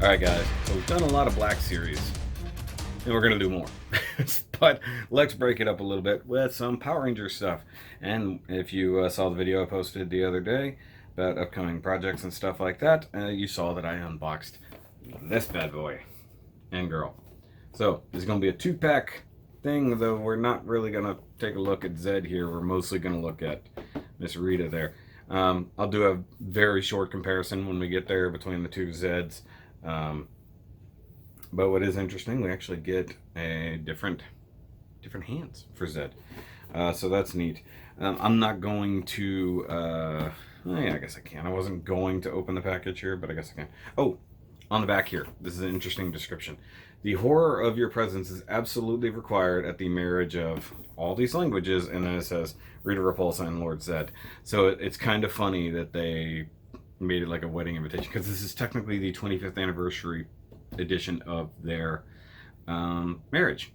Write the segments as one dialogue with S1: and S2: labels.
S1: Alright guys, so we've done a lot of Black Series, and we're going to do more. But let's break it up a little bit with some Power Ranger stuff. And if you saw the video I posted the other day about upcoming projects and stuff like that, you saw that I unboxed this bad boy and girl. So this is going to be a 2-pack thing, though we're not really going to take a look at Zed here. We're mostly going to look at Miss Rita there. I'll do a very short comparison when we get there between the two Zeds. But what is interesting, we actually get a different hands for Zed. So that's neat. I'm not going to, yeah, I guess I can. I wasn't going to open the package here, but I guess I can. Oh, on the back here, this is an interesting description. The horror of your presence is absolutely required at the marriage of all these languages, and then it says Rita, Repulsa, and Lord Zedd. So it's kind of funny that they made it like a wedding invitation, because this is technically the 25th anniversary edition of their marriage.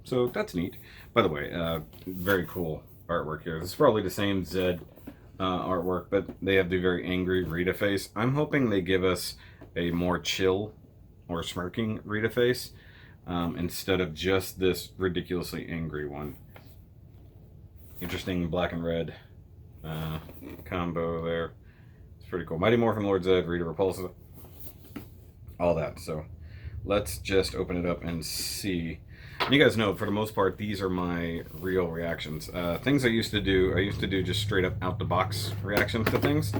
S1: So that's neat. By the way, very cool artwork here. This is probably the same Zed artwork, but they have the very angry Rita face. I'm hoping they give us a more chill or smirking Rita face instead of just this ridiculously angry one. Interesting black and red combo there. It's pretty cool. Mighty Morphin, Lord Zedd, Rita, Repulsa, all that. So let's just open it up and see. And you guys know, for the most part, these are my real reactions. Things I used to do just straight up out the box reactions to things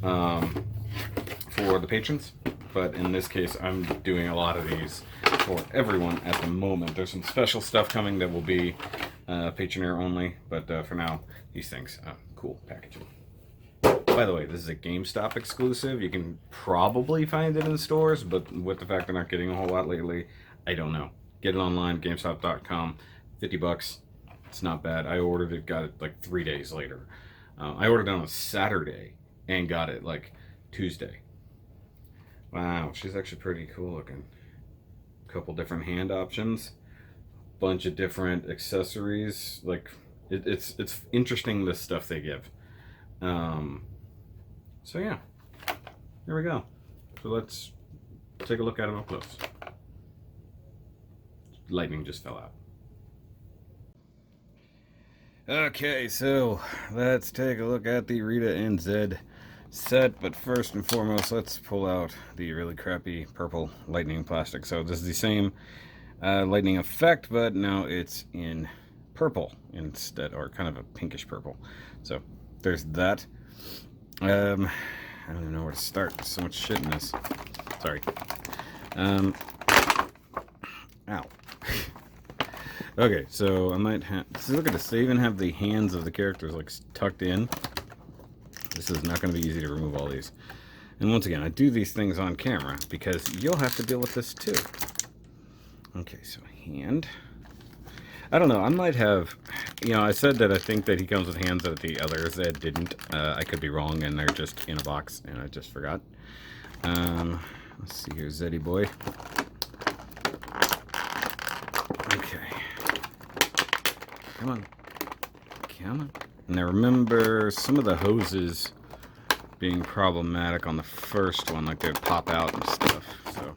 S1: for the patrons. But in this case, I'm doing a lot of these for everyone at the moment. There's some special stuff coming that will be Patreon only, but for now, these things. Cool packaging. By the way, this is a Gamestop exclusive. You can probably find it in stores, but with the fact they're not getting a whole lot lately, I don't know. Get it online, Gamestop.com, $50. It's not bad. I ordered it, got it like 3 days later. I ordered it on a Saturday and got it like Tuesday. Wow, she's actually pretty cool looking. Couple different hand options, bunch of different accessories. Like it's interesting, the stuff they give. So yeah, here we go. So let's take a look at them up close. Lightning just fell out. Okay, so let's take a look at the Rita and Zed set, but first and foremost, let's pull out the really crappy purple lightning plastic. So this is the same lightning effect, but now it's in purple instead, or kind of a pinkish purple. So there's that. I don't even know where to start. There's so much shit in this. Sorry. Ow. Okay, so I might have. Look at this. They even have the hands of the characters like tucked in. This is not going to be easy to remove all these. And once again, I do these things on camera because you'll have to deal with this too. Okay, so hand. I don't know. I might have. You know, I said that I think that he comes with hands that the others that didn't. I could be wrong, and they're just in a box, and I just forgot. Let's see here, Zeddy boy. Okay. Come on. Come on. And I remember some of the hoses being problematic on the first one, like they'd pop out and stuff. So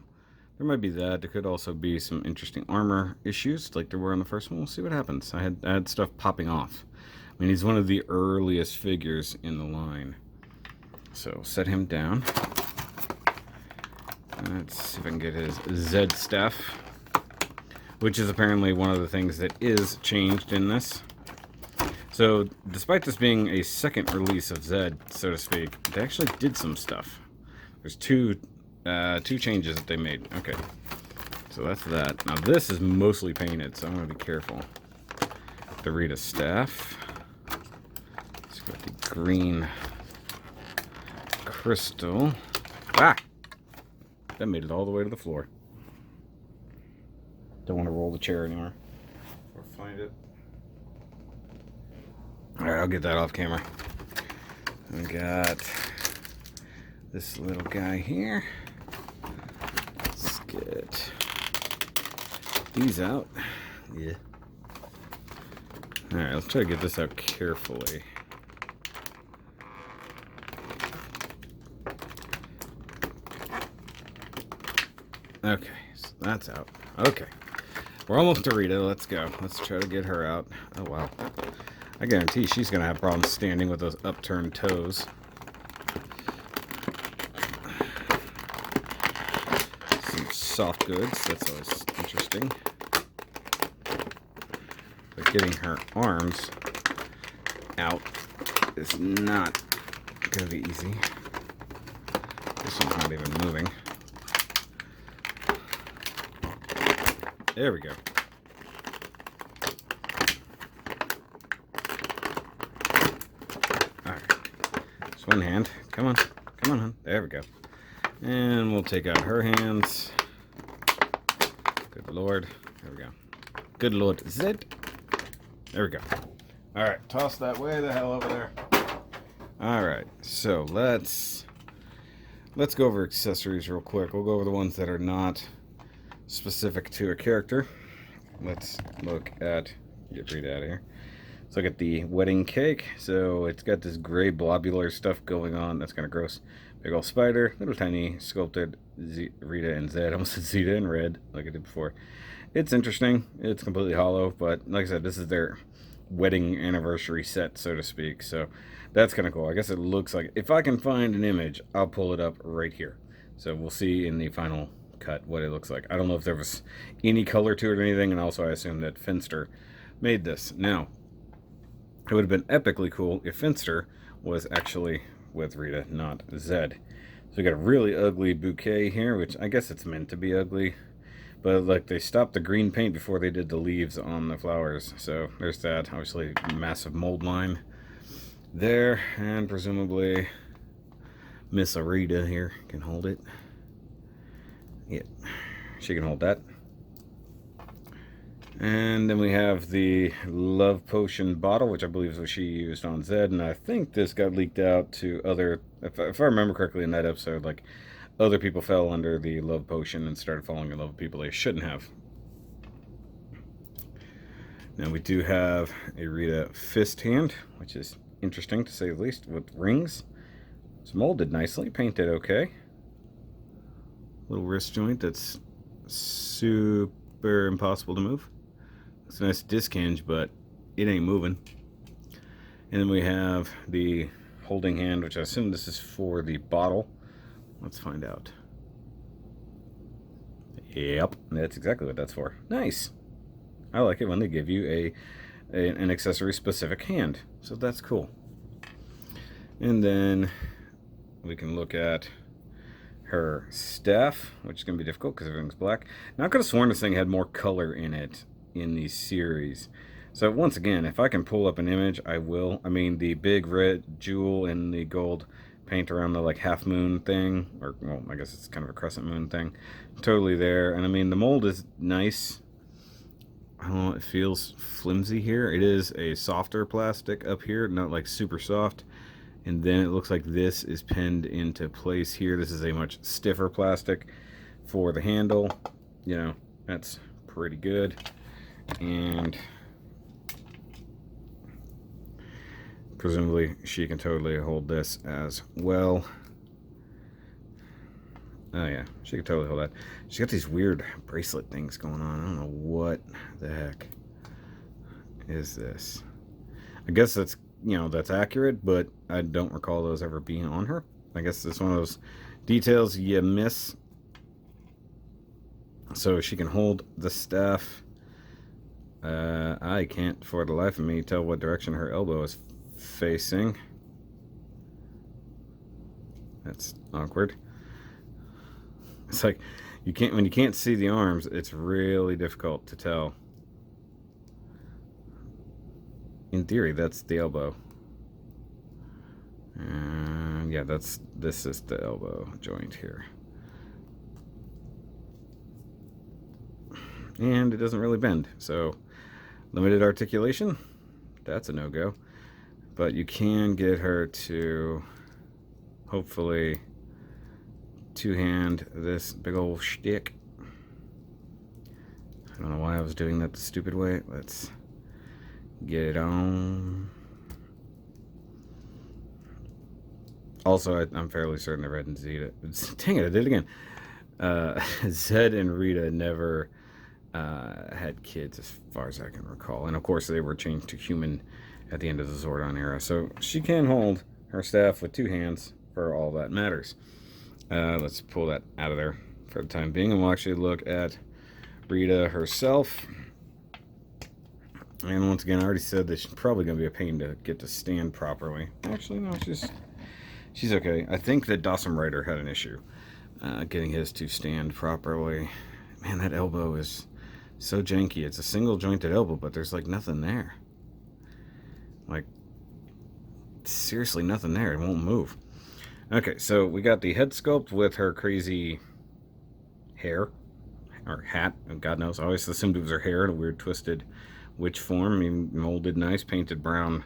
S1: there might be that. There could also be some interesting armor issues like there were on the first one. We'll see what happens. I had stuff popping off. I mean, he's one of the earliest figures in the line. So set him down. Let's see if I can get his Zed Staff, which is apparently one of the things that is changed in this. So, despite this being a second release of Zed, so to speak, they actually did some stuff. There's two changes that they made. Okay, so that's that. Now this is mostly painted, so I'm going to be careful. The Rita staff. It's got the green crystal. Ah! That made it all the way to the floor. Don't want to roll the chair anymore. Or find it. Alright, I'll get that off camera. We got this little guy here. Let's get these out. Yeah. Alright, let's try to get this out carefully. Okay, so that's out. Okay. We're almost to Rita. Let's go. Let's try to get her out. Oh, wow. I guarantee she's going to have problems standing with those upturned toes. Some soft goods. That's always interesting. But getting her arms out is not going to be easy. This one's not even moving. There we go. Alright. Just one hand. Come on. Come on, hon. There we go. And we'll take out her hands. Good Lord. There we go. Good Lord Zedd. There we go. Alright. Toss that way the hell over there. Alright. So let's go over accessories real quick. We'll go over the ones that are not specific to a character. Let's look at, get Rita out of here. Let's look at the wedding cake. So it's got this gray blobular stuff going on. That's kind of gross. Big old spider, little tiny sculpted Rita and Zed. I almost said Zeta in red like I did before. It's interesting. It's completely hollow, but like I said, this is their wedding anniversary set, so to speak. So that's kind of cool. I guess it looks like, if I can find an image, I'll pull it up right here. So we'll see in the final cut what it looks like. I don't know if there was any color to it or anything, and also I assume that Finster made this. Now, it would have been epically cool if Finster was actually with Rita, not Zed. So we got a really ugly bouquet here, which I guess it's meant to be ugly, but like they stopped the green paint before they did the leaves on the flowers. So there's that. Obviously massive mold line there, and presumably Miss Rita here can hold it. Yeah, she can hold that. And then we have the love potion bottle, which I believe is what she used on Zed. And I think this got leaked out to other, if I remember correctly in that episode, like other people fell under the love potion and started falling in love with people they shouldn't have. Now we do have a Rita fist hand, which is interesting to say the least, with rings. It's molded nicely, painted okay. Little wrist joint that's super impossible to move. It's a nice disc hinge, but it ain't moving. And then we have the holding hand, which I assume this is for the bottle. Let's find out. Yep, that's exactly what that's for. Nice. I like it when they give you an accessory specific hand. So that's cool. And then we can look at her staff, which is going to be difficult because everything's black. Now I could have sworn this thing had more color in it in the series. So once again, if I can pull up an image, I will. I mean, the big red jewel and the gold paint around the like half moon thing, or well, I guess it's kind of a crescent moon thing, totally there. And I mean, the mold is nice. I don't know, it feels flimsy here. It is a softer plastic up here, not like super soft. And then it looks like this is pinned into place here. This is a much stiffer plastic for the handle. You know, that's pretty good. And presumably she can totally hold this as well. Oh yeah, she can totally hold that. She's got these weird bracelet things going on. I don't know what the heck is this. I guess that's, you know, that's accurate, but I don't recall those ever being on her. I guess it's one of those details you miss. So she can hold the staff. I can't for the life of me tell what direction her elbow is facing. That's awkward. It's like when you can't see the arms, it's really difficult to tell. In theory, that's the elbow. And yeah, this is the elbow joint here. And it doesn't really bend, so limited articulation, that's a no-go. But you can get her to hopefully two-hand this big old shtick. I don't know why I was doing that the stupid way. Let's get it on. Also, I'm fairly certain I read and Zeta. Dang it, I did it again. Zed and Rita never had kids, as far as I can recall. And of course, they were changed to human at the end of the Zordon era. So she can hold her staff with 2 hands for all that matters. Let's pull that out of there for the time being, and we'll actually look at Rita herself. And once again, I already said that she's probably going to be a pain to get to stand properly. Actually, no, she's okay. I think that Dawson Rider had an issue getting his to stand properly. Man, that elbow is so janky. It's a single jointed elbow, but there's like nothing there. Like, seriously nothing there. It won't move. Okay, so we got the head sculpt with her crazy hair, or hat, God knows. I always assumed it was her hair in a weird twisted witch form. I mean, molded nice, painted brown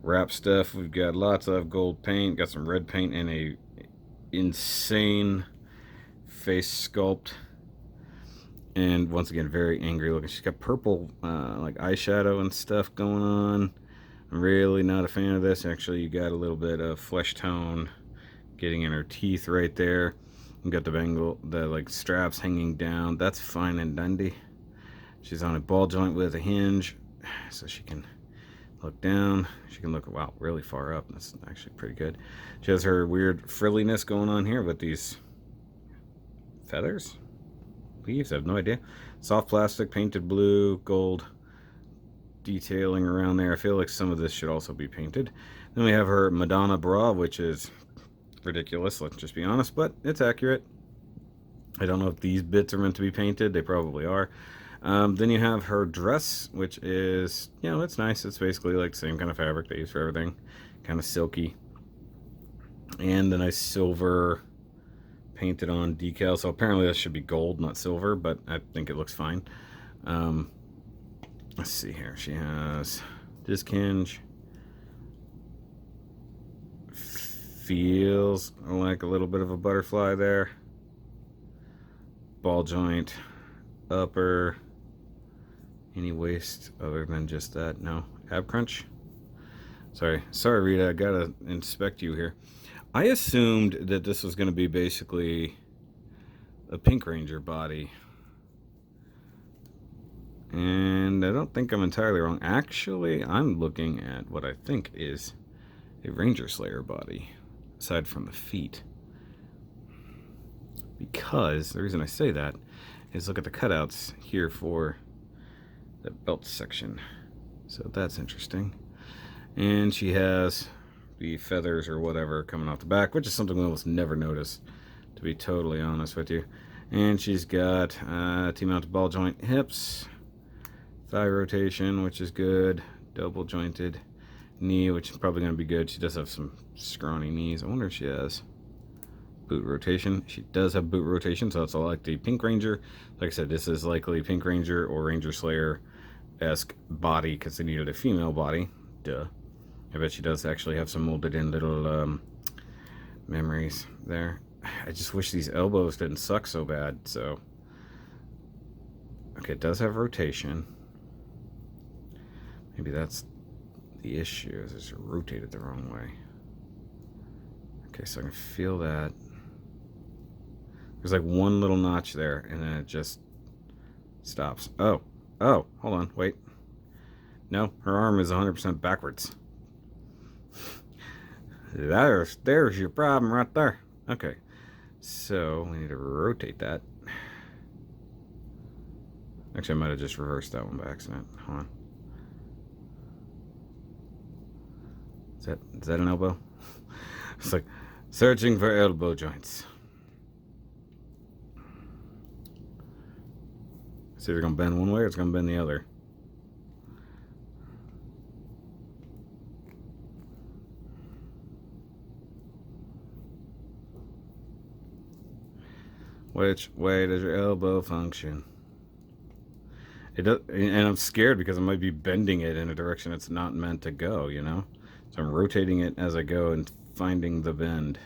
S1: wrap stuff. We've got lots of gold paint, got some red paint, and a insane face sculpt. And once again, very angry looking. She's got purple like eyeshadow and stuff going on. I'm really not a fan of this. Actually, you got a little bit of flesh tone getting in her teeth right there. You got the like straps hanging down. That's fine and dandy. She's on a ball joint with a hinge, so she can look down. She can look, wow, really far up. That's actually pretty good. She has her weird frilliness going on here with these feathers, leaves, I have no idea. Soft plastic, painted blue, gold detailing around there. I feel like some of this should also be painted. Then we have her Madonna Bra, which is ridiculous, let's just be honest, but it's accurate. I don't know if these bits are meant to be painted. They probably are. Then you have her dress, which is, you know, it's nice. It's basically like the same kind of fabric they use for everything. Kind of silky. And the nice silver painted on decal. So apparently that should be gold, not silver, but I think it looks fine. Let's see here. She has disc hinge. Feels like a little bit of a butterfly there. Ball joint. Upper. Any waist other than just that? No. Ab crunch. Sorry, Rita. I gotta inspect you here. I assumed that this was going to be basically a Pink Ranger body. And I don't think I'm entirely wrong. Actually, I'm looking at what I think is a Ranger Slayer body, aside from the feet. Because the reason I say that is look at the cutouts here for the belt section. So that's interesting. And she has the feathers or whatever coming off the back, which is something we almost never notice, to be totally honest with you. And she's got T-mounted ball joint hips, thigh rotation, which is good, double jointed knee, which is probably going to be good. She does have some scrawny knees. I wonder if she has boot rotation. She does have boot rotation, so it's all like the Pink Ranger. Like I said, this is likely Pink Ranger or Ranger Slayer-esque body because they needed a female body. Duh. I bet she does actually have some molded in little memories there. I just wish these elbows didn't suck so bad. So, okay, it does have rotation. Maybe that's the issue, is it's rotated the wrong way. Okay, so I can feel that. There's like one little notch there, and then it just stops. Oh, hold on, wait. No, her arm is 100% backwards. There's your problem right there. Okay, so we need to rotate that. Actually, I might have just reversed that one by accident. Hold on. Is that an elbow? It's like searching for elbow joints. It's either going to bend one way or it's going to bend the other. Which way does your elbow function? It does, and I'm scared because I might be bending it in a direction it's not meant to go, you know? So I'm rotating it as I go and finding the bend.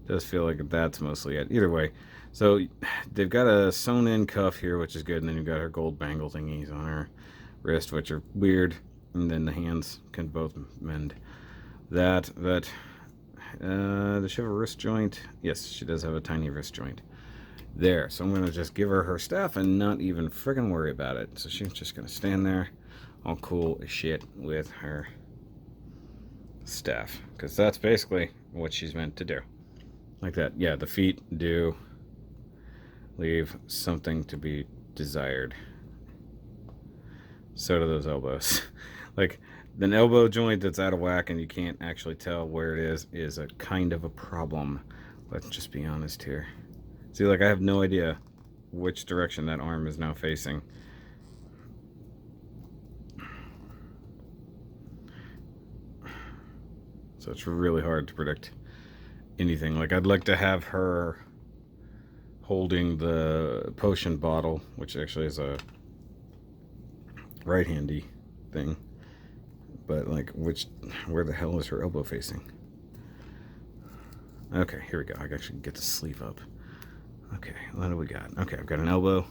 S1: It does feel like that's mostly it. Either way, so they've got a sewn-in cuff here, which is good, and then you've got her gold bangle thingies on her wrist, which are weird, and then the hands can both mend. Does she have a wrist joint? Yes, she does have a tiny wrist joint. There. So I'm going to just give her her staff and not even friggin' worry about it. So she's just going to stand there all cool as shit with her staff. Because that's basically what she's meant to do. Like that. Yeah, the feet do leave something to be desired. So do those elbows. Like, an elbow joint that's out of whack and you can't actually tell where it is a kind of a problem. Let's just be honest here. See, like, I have no idea which direction that arm is now facing. So it's really hard to predict anything. Like, I'd like to have her holding the potion bottle, which actually is a right-handy thing. But, like, where the hell is her elbow facing? Okay, here we go. I actually get the sleeve up. Okay, what do we got? Okay, I've got an elbow.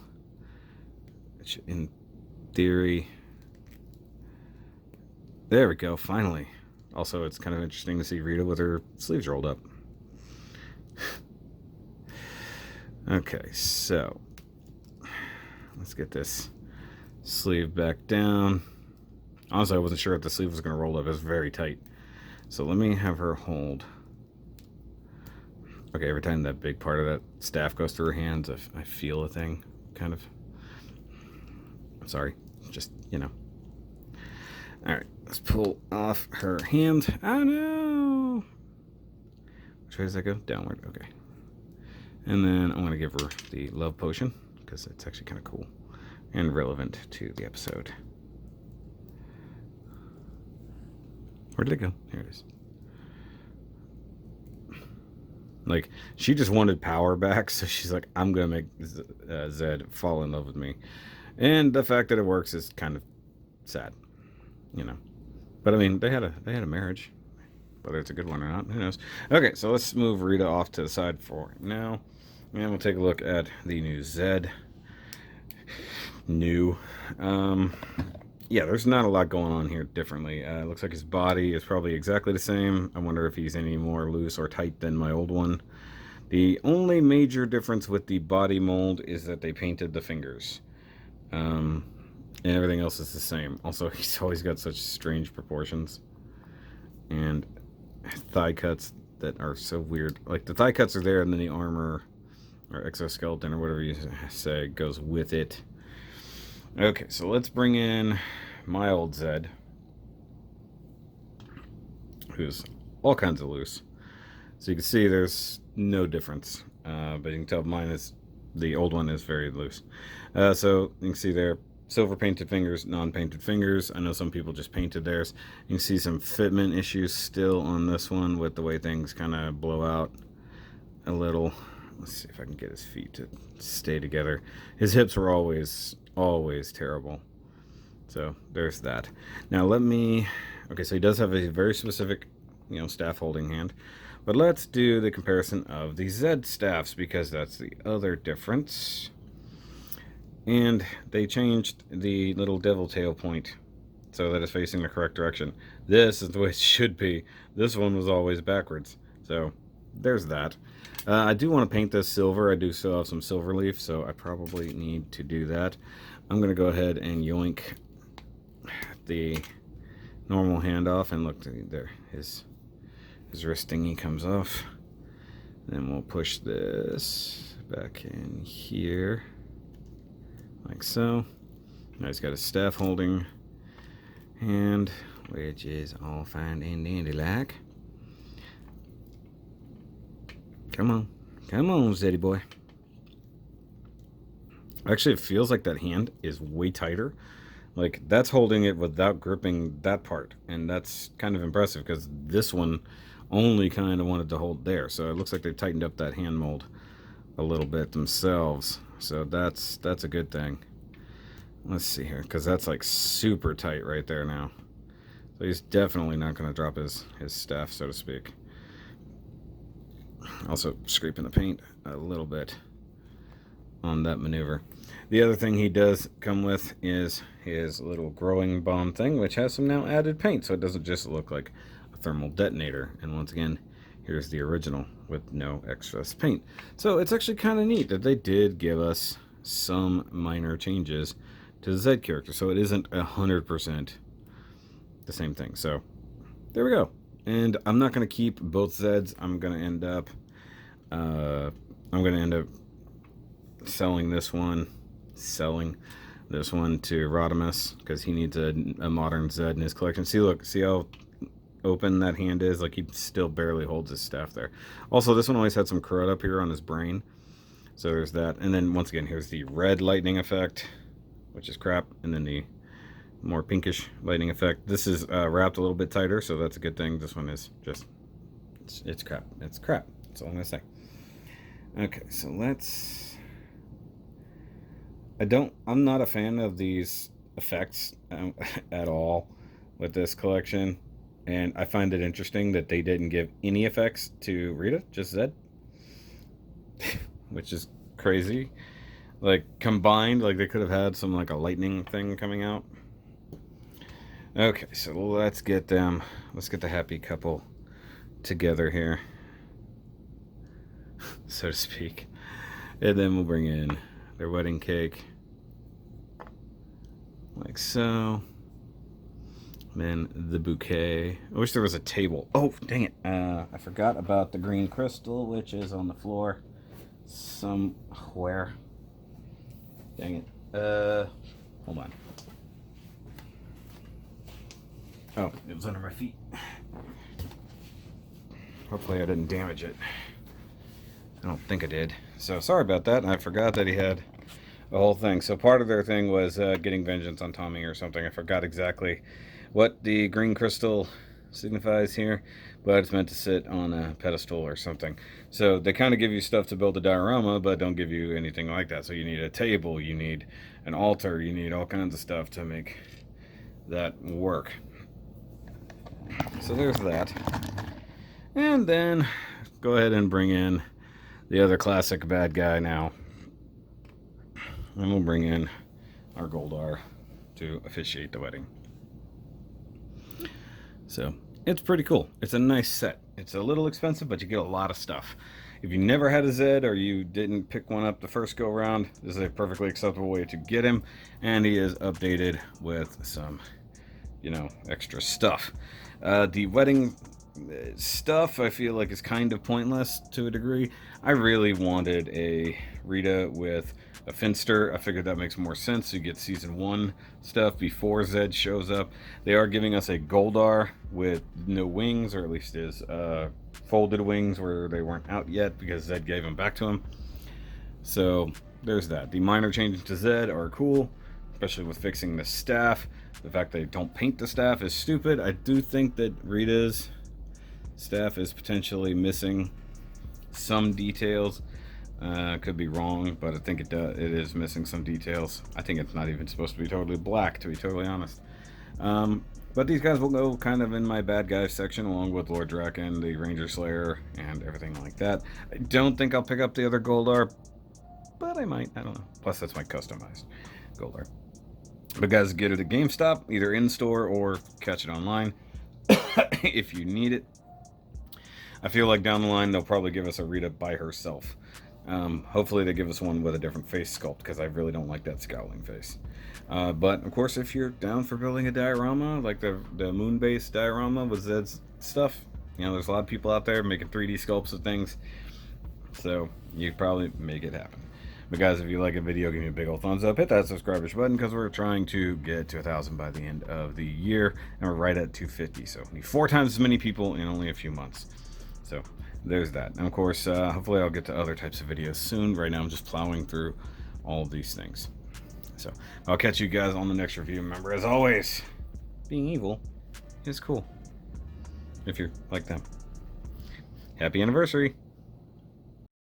S1: In theory. There we go, finally. Also, it's kind of interesting to see Rita with her sleeves rolled up. Okay, so let's get this sleeve back down. Honestly, I wasn't sure if the sleeve was going to roll up. It was very tight. So let me have her hold. Okay, every time that big part of that staff goes through her hands, I feel a thing, kind of. I'm sorry, just, you know. Alright, let's pull off her hand. Oh no! Which way does that go? Downward, okay. And then I'm going to give her the love potion, because it's actually kind of cool and relevant to the episode. Where did it go? Here it is. Like, she just wanted power back, so she's like, I'm going to make Zed fall in love with me. And the fact that it works is kind of sad, you know. But, I mean, they had a marriage. Whether it's a good one or not, who knows. Okay, so let's move Rita off to the side for now. And we'll take a look at the new Zed. Yeah, there's not a lot going on here differently. It looks like his body is probably exactly the same. I wonder if he's any more loose or tight than my old one. The only major difference with the body mold is that they painted the fingers. And everything else is the same. Also, he's always got such strange proportions. And thigh cuts that are so weird. Like, the thigh cuts are there, and then the armor or exoskeleton or whatever you say goes with it. Okay, so let's bring in my old Zed, who's all kinds of loose. So you can see there's no difference, but you can tell the old one is very loose. So you can see there, silver painted fingers, non-painted fingers. I know some people just painted theirs. You can see some fitment issues still on this one with the way things kind of blow out a little. Let's see if I can get his feet to stay together. His hips were always terrible. So there's that. Now okay, so he does have a very specific, staff holding hand. But let's do the comparison of the Zed Staffs, because that's the other difference. And they changed the little devil tail point so that it's facing the correct direction. This is the way it should be. This one was always backwards. So there's that. I do want to paint this silver. I do still have some silver leaf, so I probably need to do that. I'm going to go ahead and yoink the normal hand off, and look there, his wrist thingy comes off. Then we'll push this back in here, like so. Now he's got a staff holding hand, which is all fine and dandy like. Come on, Zeddy boy. Actually, it feels like that hand is way tighter. Like, that's holding it without gripping that part. And that's kind of impressive, because this one only kind of wanted to hold there. So it looks like they tightened up that hand mold a little bit themselves. So that's a good thing. Let's see here, because that's like super tight right there now. So he's definitely not going to drop his staff, so to speak. Also scraping the paint a little bit on that maneuver. The other thing he does come with is his little growing bomb thing, which has some now added paint, so it doesn't just look like a thermal detonator. And once again, here's the original with no excess paint. So it's actually kind of neat that they did give us some minor changes to the Zed character. So it isn't 100% the same thing. So there we go. And I'm not going to keep both Zeds. I'm going to end up selling this one to Rodimus because he needs a modern Zed in his collection. See, look, see how open that hand is? Like, he still barely holds his staff there. Also, this one always had some crud up here on his brain, so there's that. And then once again, here's the red lightning effect, which is crap, and then the more pinkish lightning effect. This is wrapped a little bit tighter, so that's a good thing. This one is just it's crap. It's crap. That's all I'm gonna say. Okay, so let's. I'm not a fan of these effects at all with this collection. And I find it interesting that they didn't give any effects to Rita, just Zed. Which is crazy. Like, combined, like they could have had some, like, a lightning thing coming out. Okay, so let's get the happy couple together here, so to speak. And then we'll bring in their wedding cake. Like so. Then the bouquet. I wish there was a table. Oh, dang it. I forgot about the green crystal, which is on the floor somewhere. Dang it. Hold on. Oh, it was under my feet. Hopefully I didn't damage it. I don't think I did. So sorry about that. I forgot that he had a whole thing. So part of their thing was getting vengeance on Tommy or something. I forgot exactly what the green crystal signifies here, but it's meant to sit on a pedestal or something. So they kind of give you stuff to build a diorama, but don't give you anything like that. So you need a table, you need an altar, you need all kinds of stuff to make that work. So there's that. And then go ahead and bring in the other classic bad guy now. And we'll bring in our Goldar to officiate the wedding. So it's pretty cool. It's a nice set. It's a little expensive, but you get a lot of stuff. If you never had a Zed or you didn't pick one up the first go around, this is a perfectly acceptable way to get him. And he is updated with some, you know, extra stuff. The wedding stuff I feel like is kind of pointless to a degree. I really wanted a Rita with a Finster. I figured that makes more sense. You get season 1 stuff before Zed shows up. They are giving us a Goldar with no wings, or at least his folded wings where they weren't out yet because Zed gave them back to him. So there's that. The minor changes to Zed are cool, especially with fixing the staff. The fact they don't paint the staff is stupid. I do think that Rita's staff is potentially missing some details. Could be wrong, but I think it is missing some details. I think it's not even supposed to be totally black, to be totally honest. But these guys will go kind of in my bad guys section, along with Lord Draken, the Ranger Slayer, and everything like that. I don't think I'll pick up the other Goldar, but I might. I don't know. Plus, that's my customized Goldar. But guys, get it at Gamestop, either in-store or catch it online if you need it. I feel like down the line, they'll probably give us a Rita by herself. Hopefully they give us one with a different face sculpt, because I really don't like that scowling face. But of course, if you're down for building a diorama, like the moon-based diorama with Zed's stuff, you know, there's a lot of people out there making 3D sculpts of things, so you could probably make it happen. But guys, if you like a video, give me a big old thumbs up, hit that subscribe button, because we're trying to get to 1,000 by the end of the year, and we're right at 250, so we need 4 times as many people in only a few months. So there's that. And of course, hopefully I'll get to other types of videos soon. Right now I'm just plowing through all of these things. So I'll catch you guys on the next review. Remember, as always, being evil is cool if you're like them. Happy anniversary.